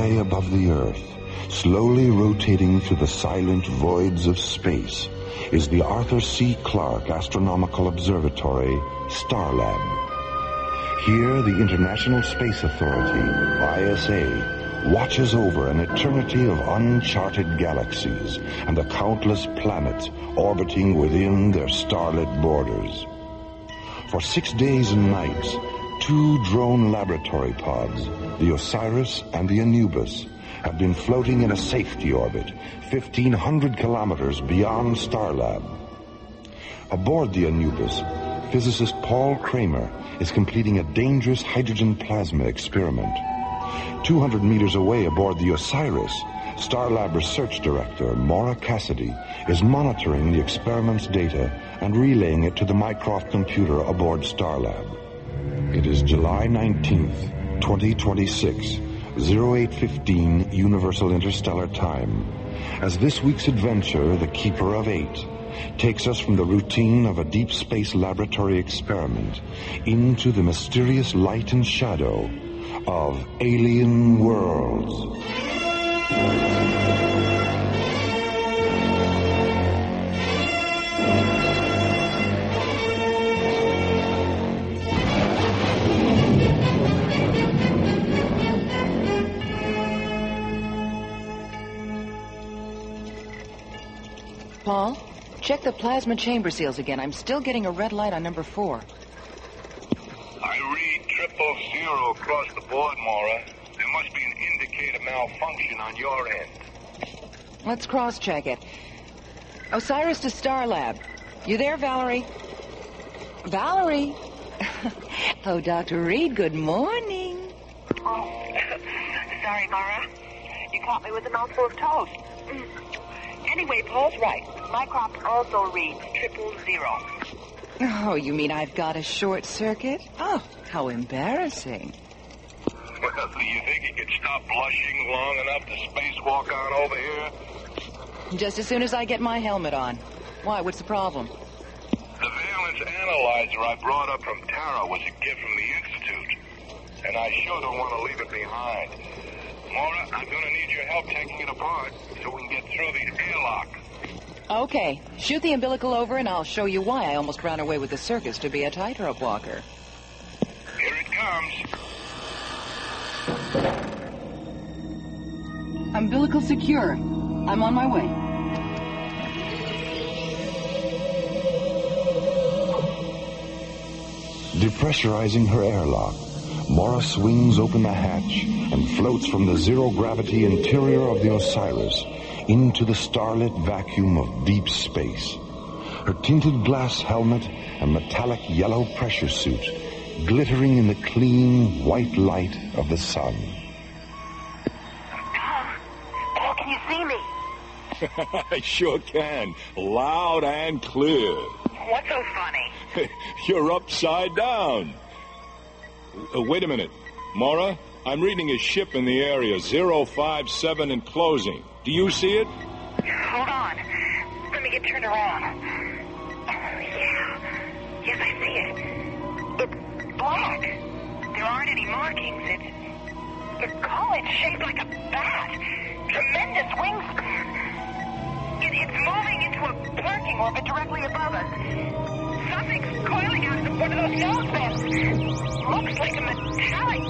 High above the Earth, slowly rotating through the silent voids of space, is the Arthur C. Clarke Astronomical Observatory, Starlab. Here, the International Space Authority, ISA, watches over an eternity of uncharted galaxies and the countless planets orbiting within their starlit borders. For 6 days and nights, 2 drone laboratory pods, the Osiris and the Anubis, have been floating in a safety orbit 1,500 kilometers beyond Starlab. Aboard the Anubis, physicist Paul Kramer is completing a dangerous hydrogen plasma experiment. 200 meters away aboard the Osiris, Starlab Research Director Maura Cassidy is monitoring the experiment's data and relaying it to the Mycroft computer aboard Starlab. It is July 19th, 2026, 0815 Universal Interstellar Time, as this week's adventure, The Keeper of Eight, takes us from the routine of a deep space laboratory experiment into the mysterious light and shadow of alien worlds. Paul, check the plasma chamber seals again. I'm still getting a red light on number 4. I read 000 across the board, Maura. There must be an indicator malfunction on your end. Let's cross-check it. Osiris to Starlab. You there, Valerie? Valerie? Oh, Dr. Reed, good morning. Oh, sorry, Maura. You caught me with a mouthful of toast. Anyway, Paul's right. Mycroft also reads 000. Oh, you mean I've got a short circuit? Oh, how embarrassing. Well, do you think you could stop blushing long enough to spacewalk on over here? Just as soon as I get my helmet on. Why, what's the problem? The valence analyzer I brought up from Tara was a gift from the Institute, and I sure don't want to leave it behind. Maura, I'm going to need your help taking it apart so we can get through these airlocks. Okay, shoot the umbilical over and I'll show you why I almost ran away with the circus to be a tightrope walker. Here it comes. Umbilical secure. I'm on my way. Depressurizing her airlock, Maura swings open the hatch and floats from the zero-gravity interior of the Osiris into the starlit vacuum of deep space. Her tinted glass helmet and metallic yellow pressure suit glittering in the clean white light of the sun. Paul, can you see me? I sure can. Loud and clear. What's so funny? You're upside down. Wait a minute. Maura, I'm reading a ship in the area, 057 and closing. Do you see it? Hold on. Let me get turned around. Yeah. Yes, I see it. It's black. There aren't any markings. The hull is shaped like a bat. Tremendous wingspan. It's moving into a parking orbit directly above us. Something's coiling out of one of those nose vents. Looks like a metallic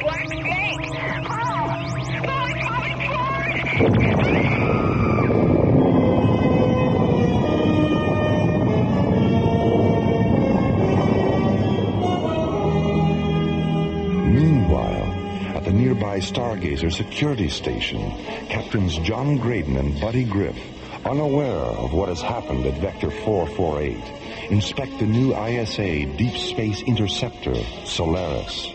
black snake. Oh, it's moving forward! Meanwhile, at the nearby Stargazer security station, Captains John Graydon and Buddy Griff, unaware of what has happened at Vector 448, inspect the new ISA Deep Space Interceptor, Solaris.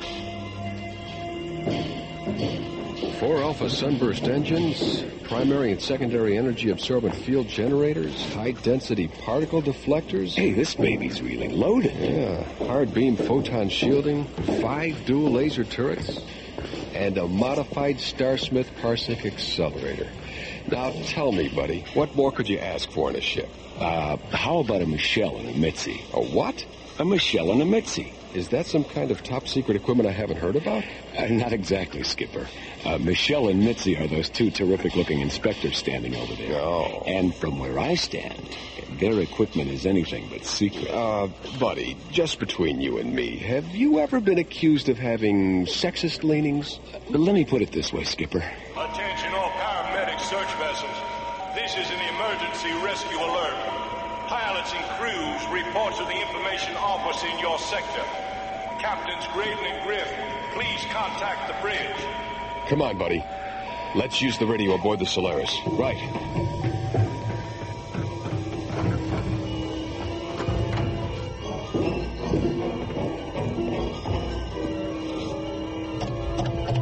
4 Alpha Sunburst engines, primary and secondary energy absorbent field generators, high-density particle deflectors. Hey, this baby's really loaded. Yeah, hard beam photon shielding, 5 dual laser turrets, and a modified Starsmith parsec accelerator. Now, tell me, buddy, what more could you ask for in a ship? How about a Michelle and a Mitzi? A what? A Michelle and a Mitzi. Is that some kind of top-secret equipment I haven't heard about? Not exactly, Skipper. Michelle and Mitzi are those two terrific-looking inspectors standing over there. Oh. And from where I stand, their equipment is anything but secret. Buddy, just between you and me, have you ever been accused of having sexist leanings? Let me put it this way, Skipper. Attention all paramedic search vessels. This is an emergency rescue alert. Pilots and crews report to the information office in your sector. Captains Graydon and Griff, please contact the bridge. Come on, buddy. Let's use the radio aboard the Solaris. Right.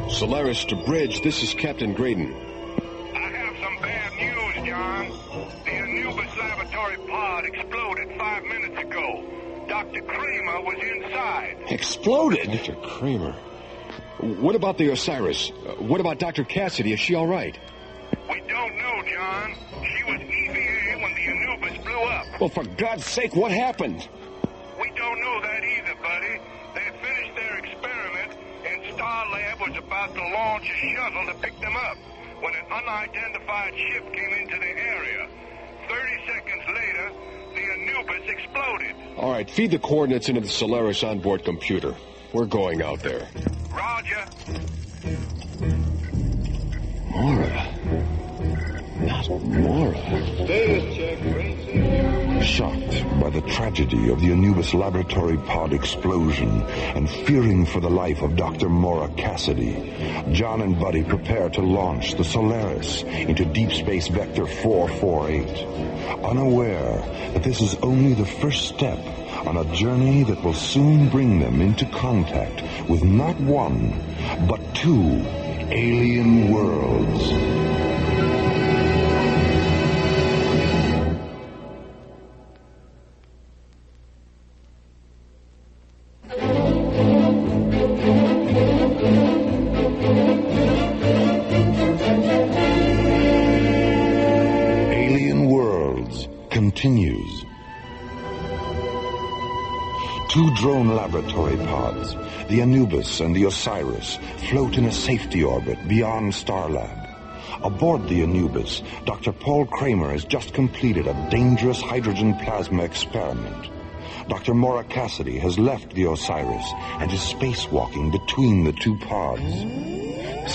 Solaris to bridge. This is Captain Graydon. I have some bad news, John. The Anubis laboratory pod exploded 5 minutes ago. Dr. Kramer was inside. Exploded? Dr. Kramer. What about the Osiris? What about Dr. Cassidy? Is she all right? We don't know, John. She was EVA when the Anubis blew up. Well, for God's sake, what happened? We don't know that either, buddy. They had finished their experiment, and Starlab was about to launch a shuttle to pick them up when an unidentified ship came into the area. 30 seconds later, the Anubis exploded. All right, feed the coordinates into the Solaris onboard computer. We're going out there. Roger. Mora. Not Mora. Status check, Gracie. Shocked by the tragedy of the Anubis laboratory pod explosion and fearing for the life of Dr. Mora Cassidy, John and Buddy prepare to launch the Solaris into Deep Space Vector 448, unaware that this is only the first step on a journey that will soon bring them into contact with not one, but two alien worlds. Alien Worlds continues. Two drone laboratory pods, the Anubis and the Osiris, float in a safety orbit beyond Starlab. Aboard the Anubis, Dr. Paul Kramer has just completed a dangerous hydrogen plasma experiment. Dr. Mora Cassidy has left the Osiris and is spacewalking between the two pods.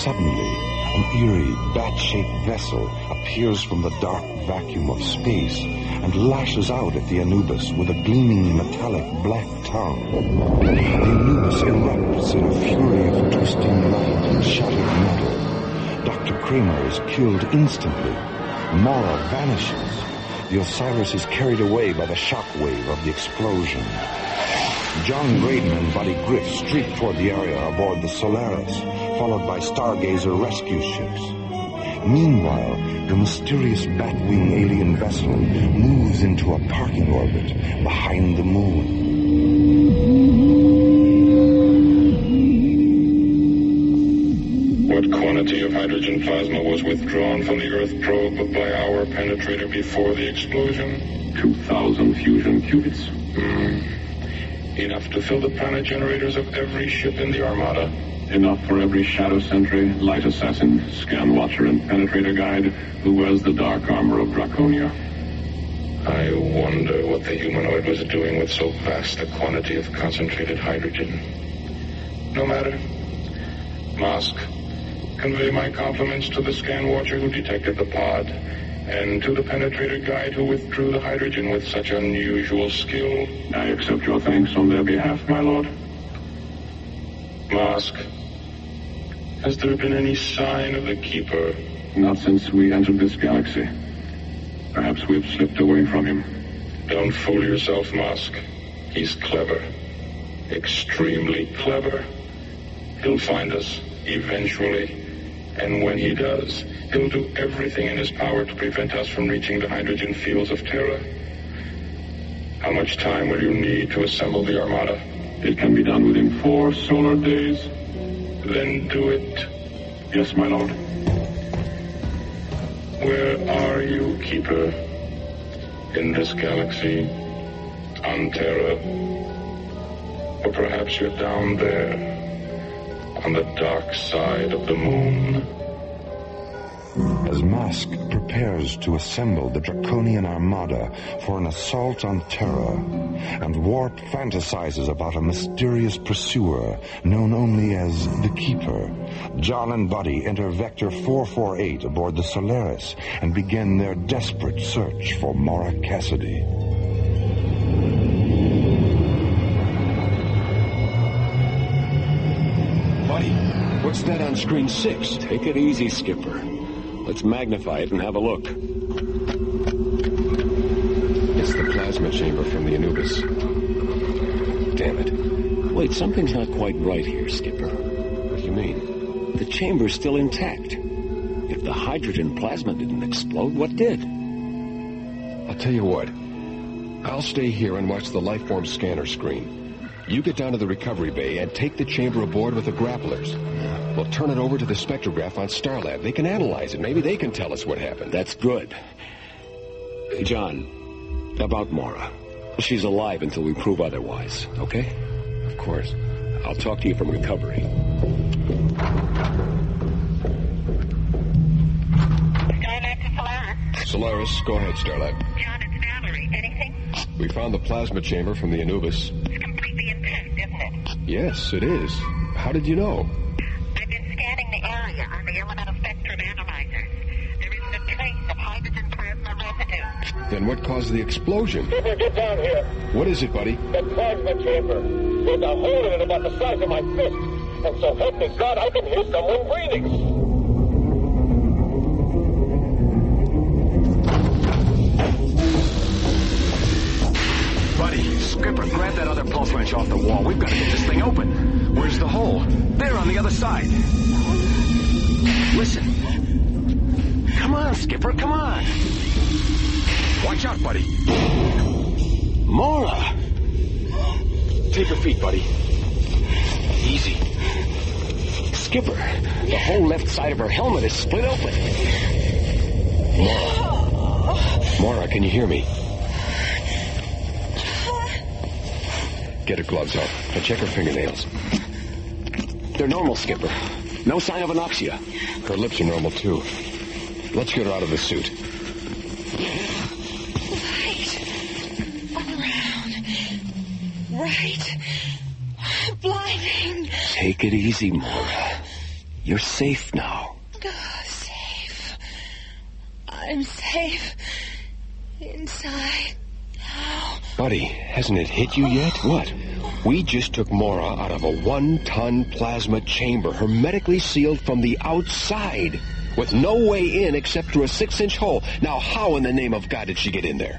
Suddenly, an eerie, bat-shaped vessel appears from the dark vacuum of space and lashes out at the Anubis with a gleaming metallic black tongue. The Anubis erupts in a fury of twisting light and shattered metal. Dr. Kramer is killed instantly. Mora vanishes. The Osiris is carried away by the shockwave of the explosion. John Graydon and Buddy Griff streak toward the area aboard the Solaris, followed by Stargazer rescue ships. Meanwhile, the mysterious Batwing alien vessel moves into a parking orbit behind the moon. What quantity of hydrogen plasma was withdrawn from the Earth probe by our penetrator before the explosion? 2,000 fusion qubits. Enough to fill the planet generators of every ship in the Armada. Enough for every shadow sentry, light assassin, scan watcher, and penetrator guide who wears the dark armor of Draconia. I wonder what the humanoid was doing with so vast a quantity of concentrated hydrogen. No matter. Mosk, convey my compliments to the scan watcher who detected the pod, and to the penetrator guide who withdrew the hydrogen with such unusual skill. I accept your thanks on their behalf, my lord. Mosk, has there been any sign of the Keeper? Not since we entered this galaxy. Perhaps we've slipped away from him. Don't fool yourself, Mosk. He's clever. Extremely clever. He'll find us, eventually. And when he does, he'll do everything in his power to prevent us from reaching the hydrogen fields of Terra. How much time will you need to assemble the Armada? It can be done within 4 solar days. Then do it. Yes, my lord. Where are you, Keeper? In this galaxy? On Terra? Or perhaps you're down there, on the dark side of the moon. As Mask prepares to assemble the Draconian Armada for an assault on Terra, and Warp fantasizes about a mysterious pursuer known only as the Keeper, John and Buddy enter Vector 448 aboard the Solaris and begin their desperate search for Maura Cassidy. Buddy, what's that on screen 6? Take it easy, Skipper. Let's magnify it and have a look. It's the plasma chamber from the Anubis. Damn it. Wait, something's not quite right here, Skipper. What do you mean? The chamber's still intact. If the hydrogen plasma didn't explode, what did? I'll tell you what. I'll stay here and watch the lifeform scanner screen. You get down to the recovery bay and take the chamber aboard with the grapplers. We'll turn it over to the spectrograph on Starlab. They can analyze it. Maybe they can tell us what happened. That's good. John, about Maura. She's alive until we prove otherwise, okay? Of course. I'll talk to you from recovery. Starlab to Solaris. Solaris, go ahead, Starlab. John, it's Valerie. Anything? We found the plasma chamber from the Anubis. It's completely intact, isn't it? Yes, it is. How did you know? I've been scanning the area on the elemental spectrum analyzers. There isn't a trace of hydrogen plasma residue. Then what caused the explosion? Skipper, get down here. What is it, buddy? The plasma chamber. There's a hole in it about the size of my fist. And so help me God, I can hear someone breathing. Buddy, Skipper, grab that other pulse wrench off the wall. We've got to get this thing open. Where's the hole? There, on the other side. Listen. Come on, Skipper, come on. Watch out, buddy. Maura! Take your feet, buddy. Easy. Skipper, the whole left side of her helmet is split open. Maura, can you hear me? Get her gloves off and check her fingernails. They're normal, Skipper. No sign of anoxia. Her lips are normal, too. Let's get her out of the suit. Right. Blinding. Take it easy, Maura. You're safe now. Oh, safe. I'm safe. Inside. Now. Buddy, hasn't it hit you yet? What? We just took Maura out of a 1-ton plasma chamber, hermetically sealed from the outside, with no way in except through a 6-inch hole. Now, how in the name of God did she get in there?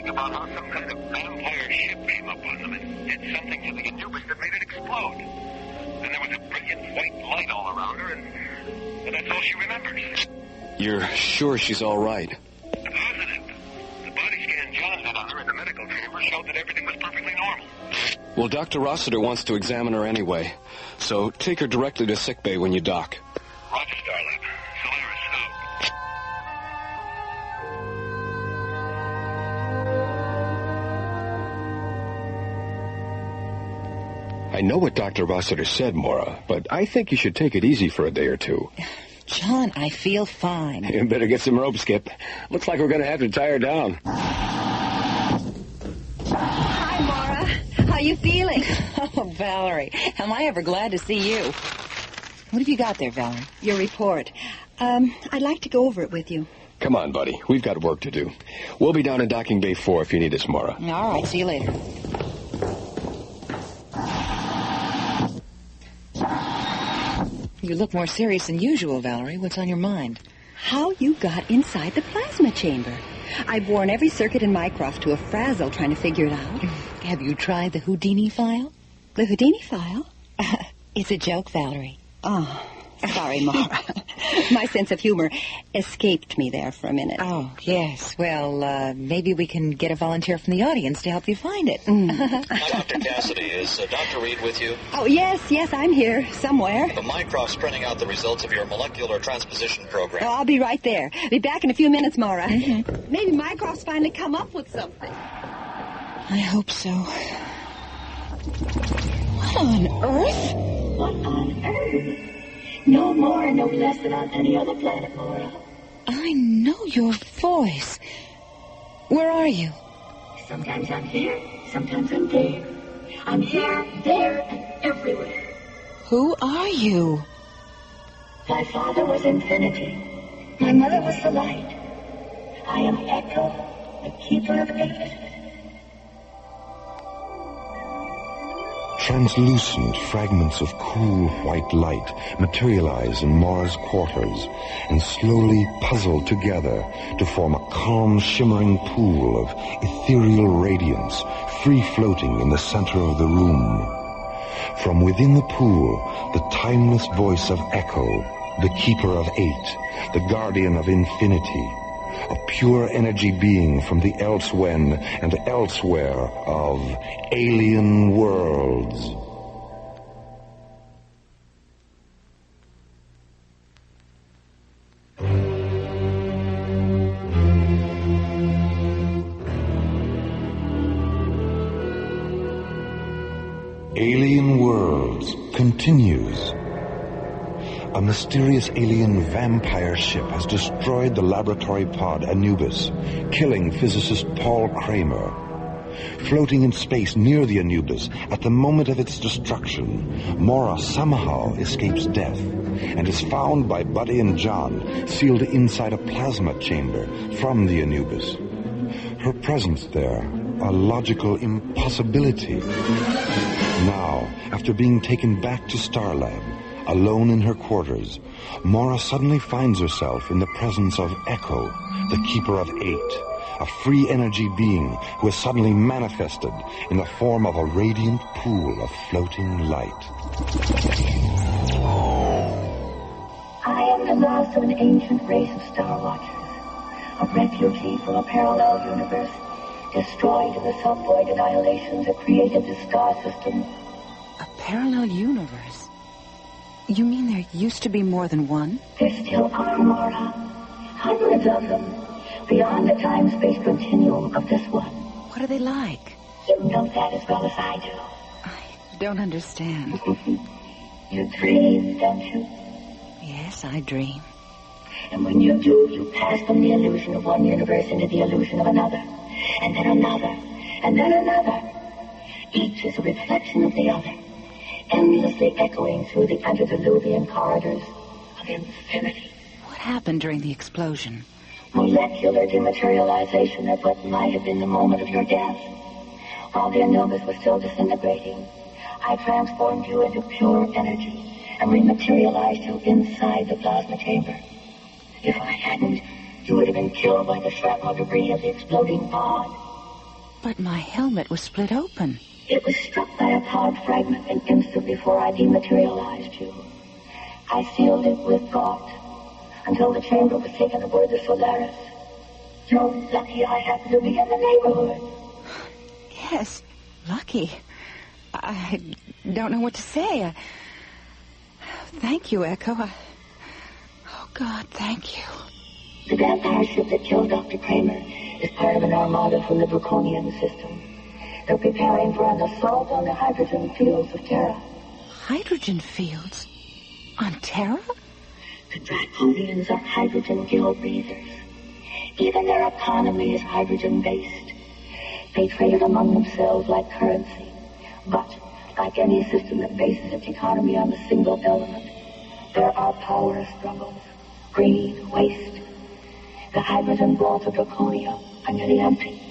About how some kind of vampire ship came up on them and did something to the Anubis that made it explode. And there was a brilliant white light all around her, and that's all she remembers. You're sure she's all right? Positive. The body scan John did on her in the medical chamber showed that everything was perfectly normal. Well, Dr. Rossiter wants to examine her anyway, so take her directly to sickbay when you dock. Roger, Starlab. Solaris out. I know what Dr. Rossiter said, Maura, but I think you should take it easy for a day or two. John, I feel fine. You better get some rope, Skip. Looks like we're going to have to tie her down. Hi, Maura. How you feeling? Oh, Valerie, am I ever glad to see you. What have you got there, Valerie? Your report. I'd like to go over it with you. Come on, buddy. We've got work to do. We'll be down in Docking Bay 4 if you need us, Maura. All right, see you later. You look more serious than usual, Valerie. What's on your mind? How you got inside the plasma chamber. I've worn every circuit in Mycroft to a frazzle trying to figure it out. Have you tried the Houdini file? The Houdini file? It's a joke, Valerie. Oh, Sorry, Mara. My sense of humor escaped me there for a minute. Oh, yes. Well, maybe we can get a volunteer from the audience to help you find it. Dr. Cassidy, is Dr. Reed with you? Oh, yes, I'm here, somewhere. The Mycroft's printing out the results of your molecular transposition program. Oh, I'll be right there. Be back in a few minutes, Mara. Mm-hmm. Maybe Mycroft's finally come up with something. I hope so. What on earth? What on earth? No more, no less than on any other planet, Mora. I know your voice. Where are you? Sometimes I'm here, sometimes I'm there. I'm here, there, and everywhere. Who are you? My father was infinity. My mother was the light. I am Echo, the keeper of 8. Translucent fragments of cool white light materialize in Mora's quarters and slowly puzzle together to form a calm, shimmering pool of ethereal radiance, free-floating in the center of the room. From within the pool, the timeless voice of Echo, the keeper of 8, the guardian of infinity, a pure energy being from the elsewhen and elsewhere of alien worlds. Alien Worlds continues. A mysterious alien vampire ship has destroyed the laboratory pod Anubis, killing physicist Paul Kramer. Floating in space near the Anubis, at the moment of its destruction, Mora somehow escapes death and is found by Buddy and John, sealed inside a plasma chamber from the Anubis. Her presence there, a logical impossibility. Now, after being taken back to Starlab, alone in her quarters, Mora suddenly finds herself in the presence of Echo, the keeper of 8, a free energy being who has suddenly manifested in the form of a radiant pool of floating light. I am the last of an ancient race of Star Watchers, a refugee from a parallel universe, destroyed in the sub-void annihilation that created the star system. A parallel universe? You mean there used to be more than one? There still are, Mora. Hundreds of them. Beyond the time-space continuum of this one. What are they like? You know that as well as I do. I don't understand. You dream, don't you? Yes, I dream. And when you do, you pass from the illusion of one universe into the illusion of another. And then another. And then another. Each is a reflection of the other, endlessly echoing through the antediluvian corridors of infinity. What happened during the explosion? Molecular dematerialization at what might have been the moment of your death. While the Anubis was still disintegrating, I transformed you into pure energy and rematerialized you inside the plasma chamber. If I hadn't, you would have been killed by the shrapnel debris of the exploding pod. But my helmet was split open. It was struck by a pod fragment an instant before I dematerialized you. I sealed it with thought until the chamber was taken aboard the Solaris. So lucky I happened to be in the neighborhood. Yes, lucky. I don't know what to say. Thank you, Echo. Oh, God, thank you. The vampire ship that killed Dr. Kramer is part of an armada from the Draconian system. They're preparing for an assault on the hydrogen fields of Terra. Hydrogen fields? On Terra? The Draconians are hydrogen gill breathers. Even their economy is hydrogen-based. They trade it among themselves like currency. But, like any system that bases its economy on a single element, there are power struggles, greed, waste. The hydrogen vaults of Draconia are nearly empty,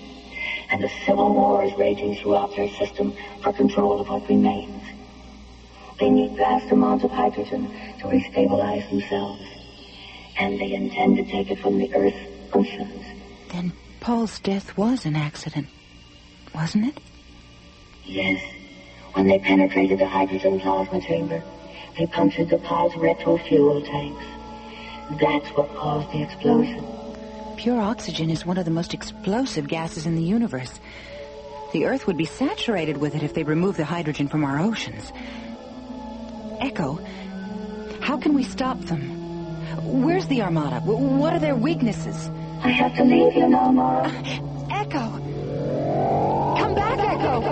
and a civil war is raging throughout their system for control of what remains. They need vast amounts of hydrogen to restabilize themselves, and they intend to take it from the Earth's oceans. Then Paul's death was an accident, wasn't it? Yes. When they penetrated the hydrogen plasma chamber, They punctured the pod's retro fuel tanks. That's what caused the explosion. Pure oxygen is one of the most explosive gases in the universe. The Earth would be saturated with it if they removed the hydrogen from our oceans. Echo, how can we stop them? Where's the Armada? What are their weaknesses? I have to leave you now, Mara. Echo! Come back, Echo!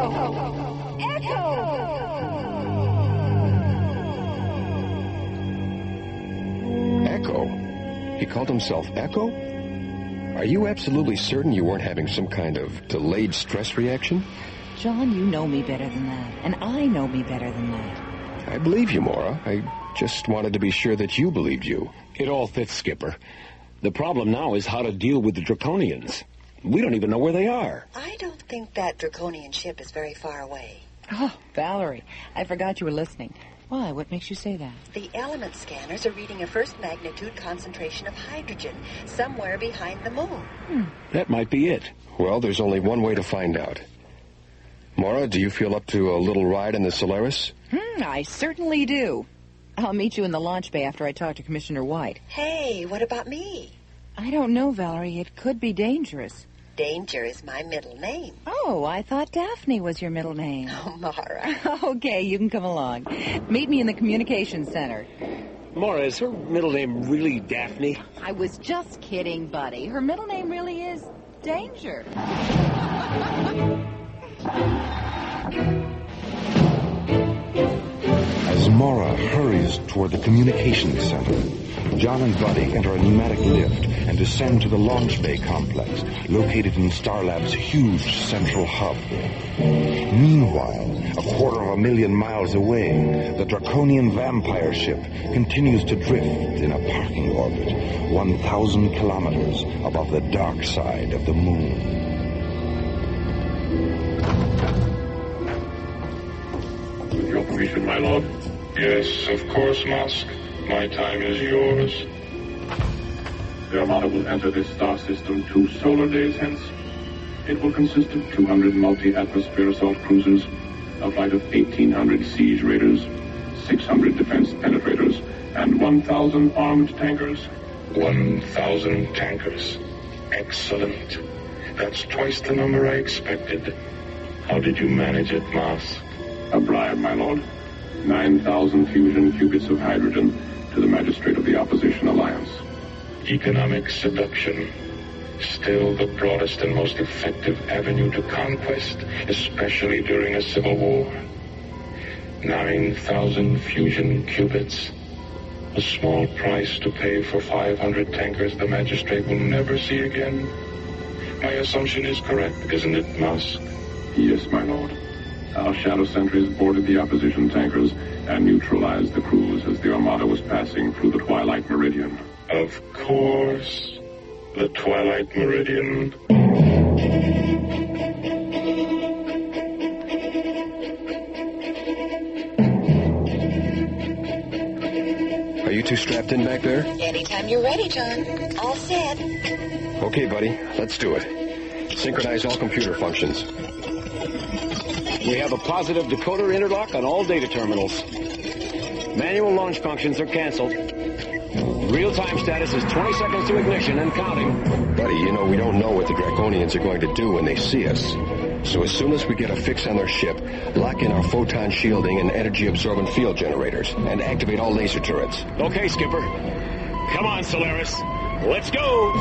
Echo? He called himself Echo? Are you absolutely certain you weren't having some kind of delayed stress reaction? John, you know me better than that, and I know me better than that. I believe you, Mora. I just wanted to be sure that you believed you. It all fits, Skipper. The problem now is how to deal with the Draconians. We don't even know where they are. I don't think that Draconian ship is very far away. Oh, Valerie, I forgot you were listening. Why? What makes you say that? The element scanners are reading a first magnitude concentration of hydrogen somewhere behind the moon. That might be it. Well, there's only one way to find out. Mora, do you feel up to a little ride in the Solaris? I certainly do. I'll meet you in the launch bay after I talk to Commissioner White. Hey, what about me? I don't know, Valerie. It could be dangerous. Danger is my middle name. Oh, I thought Daphne was your middle name. Oh, Mara. Okay, you can come along. Meet me in the communications center. Mora, is her middle name really Daphne? I was just kidding, buddy. Her middle name really is Danger. As Mara hurries toward the communications center, John and Buddy enter a pneumatic lift and descend to the launch bay complex located in Starlab's huge central hub. Meanwhile, 250,000 miles away, the Draconian vampire ship continues to drift in a parking orbit 1,000 kilometers above the dark side of the moon. With your permission, my lord. Yes, of course, Musk. My time is yours. The Armada will enter this star system 2 solar days hence. It will consist of 200 multi-atmosphere assault cruisers, a flight of 1,800 siege raiders, 600 defense penetrators, and 1,000 armed tankers. 1,000 tankers. Excellent. That's twice the number I expected. How did you manage it, Musk? A bribe, my lord. 9,000 fusion qubits of hydrogen to the magistrate of the opposition alliance. Economic seduction. Still the broadest and most effective avenue to conquest, especially during a civil war. 9,000 fusion qubits. A small price to pay for 500 tankers the magistrate will never see again. My assumption is correct, isn't it, Musk? Yes, my lord. Our shadow sentries boarded the opposition tankers and neutralized the crews as the Armada was passing through the Twilight Meridian. Of course. The Twilight Meridian. Are you two strapped in back there? Anytime you're ready, John. All set. Okay, buddy. Let's do it. Synchronize all computer functions. We have a positive decoder interlock on all data terminals. Manual launch functions are canceled. Real-time status is 20 seconds to ignition and counting. Buddy, you know we don't know what the Draconians are going to do when they see us. So as soon as we get a fix on their ship, lock in our photon shielding and energy-absorbent field generators, and activate all laser turrets. Okay, Skipper. Come on, Solaris. Let's go!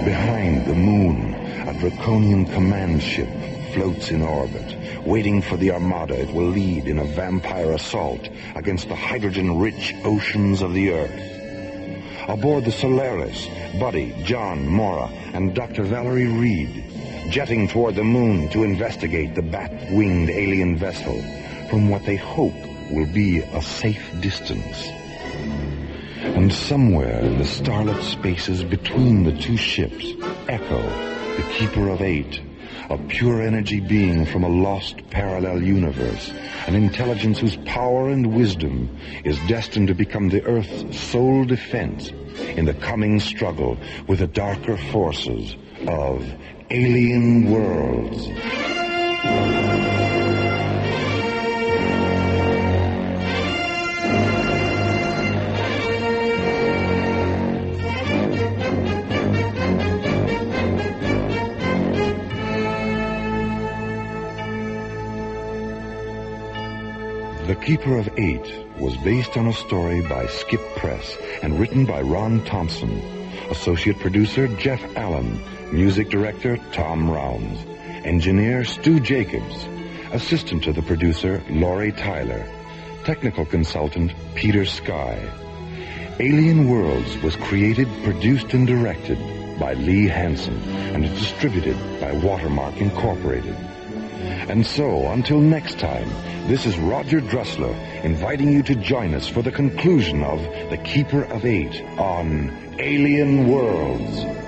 Behind the moon, a Draconian command ship floats in orbit, waiting for the Armada it will lead in a vampire assault against the hydrogen-rich oceans of the Earth. Aboard the Solaris, Buddy, John, Mora, and Dr. Valerie Reed, jetting toward the moon to investigate the bat-winged alien vessel from what they hope will be a safe distance. And somewhere in the starlit spaces between the two ships, Echo, the Keeper of Eight, a pure energy being from a lost parallel universe, an intelligence whose power and wisdom is destined to become the Earth's sole defense in the coming struggle with the darker forces of alien worlds. The Keeper of Eight was based on a story by Skip Press and written by Ron Thompson. Associate producer Jeff Allen. Music director Tom Rounds. Engineer Stu Jacobs. Assistant to the producer Laurie Tyler. Technical consultant Peter Sky. Alien Worlds was created, produced, and directed by Lee Hansen and is distributed by Watermark Incorporated. And so, until next time, this is Roger Dressler inviting you to join us for the conclusion of The Keeper of Eight on Alien Worlds.